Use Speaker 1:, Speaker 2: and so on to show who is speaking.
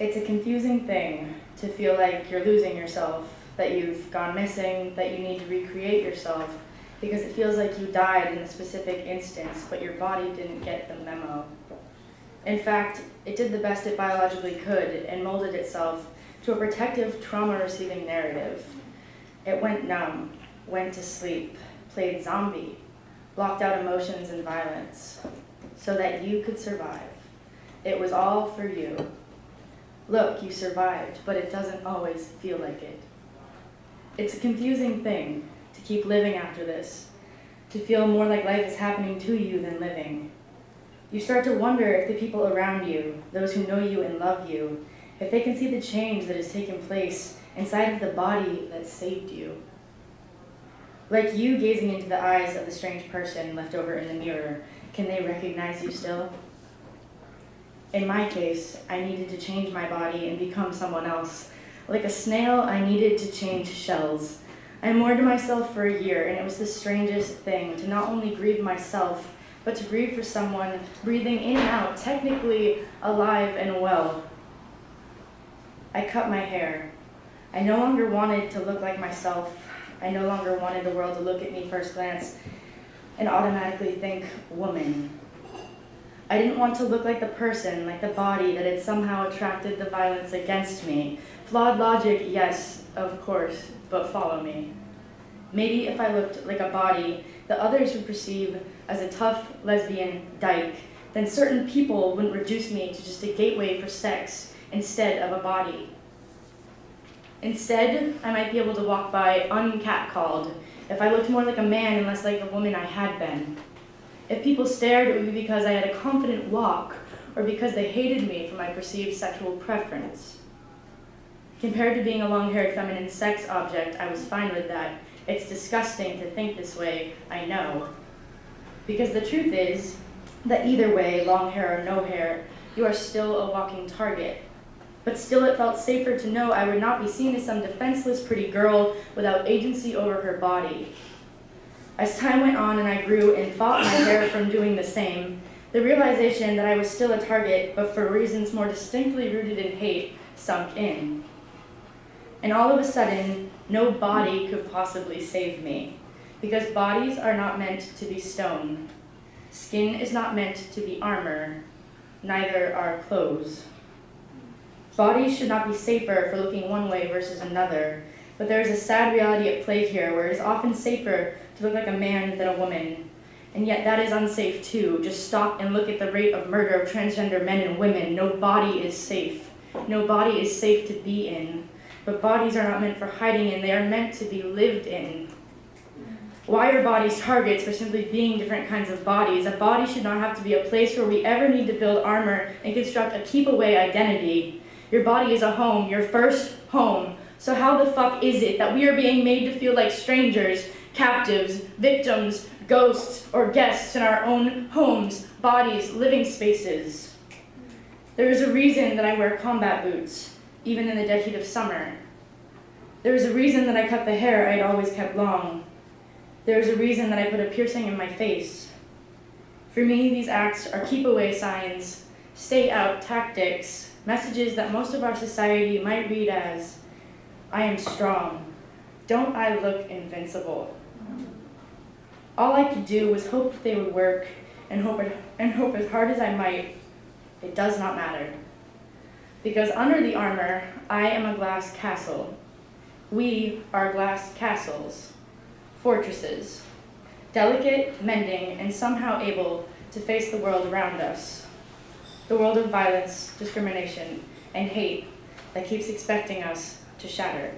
Speaker 1: It's a confusing thing to feel like you're losing yourself, that you've gone missing, that you need to recreate yourself, because it feels like you died in a specific instance, but your body didn't get the memo. In fact, it did the best it biologically could and molded itself to a protective, trauma-receiving narrative. It went numb, went to sleep, played zombie, blocked out emotions and violence, so that you could survive. It was all for you. Look, you survived, but it doesn't always feel like it. It's a confusing thing to keep living after this, to feel more like life is happening to you than living. You start to wonder if the people around you, those who know you and love you, if they can see the change that has taken place inside of the body that saved you. Like you gazing into the eyes of the strange person left over in the mirror, can they recognize you still? In my case, I needed to change my body and become someone else. Like a snail, I needed to change shells. I moored myself for a year, and it was the strangest thing to not only grieve myself, but to grieve for someone breathing in and out, technically alive and well. I cut my hair. I no longer wanted to look like myself. I no longer wanted the world to look at me first glance and automatically think, woman. I didn't want to look like the person, like the body that had somehow attracted the violence against me. Flawed logic, yes, of course, but follow me. Maybe if I looked like a body that others would perceive as a tough lesbian dyke, then certain people wouldn't reduce me to just a gateway for sex instead of a body. Instead, I might be able to walk by uncatcalled if I looked more like a man and less like the woman I had been. If people stared, it would be because I had a confident walk or because they hated me for my perceived sexual preference. Compared to being a long-haired feminine sex object, I was fine with that. It's disgusting to think this way, I know. Because the truth is that either way, long hair or no hair, you are still a walking target. But still it felt safer to know I would not be seen as some defenseless pretty girl without agency over her body. As time went on and I grew and fought my hair from doing the same, the realization that I was still a target, but for reasons more distinctly rooted in hate, sunk in. And all of a sudden, no body could possibly save me, because bodies are not meant to be stone. Skin is not meant to be armor, neither are clothes. Bodies should not be safer for looking one way versus another, but there is a sad reality at play here where it is often safer to look like a man than a woman, and yet that is unsafe too. Just stop and look at the rate of murder of transgender men and women. No body is safe. No body is safe to be in. But bodies are not meant for hiding in, they are meant to be lived in. Why are bodies targets for simply being different kinds of bodies? A body should not have to be a place where we ever need to build armor and construct a keep-away identity. Your body is a home, your first home. So how the fuck is it that we are being made to feel like strangers, captives, victims, ghosts, or guests in our own homes, bodies, living spaces? There is a reason that I wear combat boots, even in the dead heat of summer. There is a reason that I cut the hair I had always kept long. There is a reason that I put a piercing in my face. For me, these acts are keep-away signs, stay-out tactics, messages that most of our society might read as, I am strong. Don't I look invincible? All I could do was hope that they would work and hope as hard as I might, it does not matter. Because under the armor, I am a glass castle. We are glass castles, fortresses, delicate, mending, and somehow able to face the world around us. The world of violence, discrimination, and hate that keeps expecting us to shatter.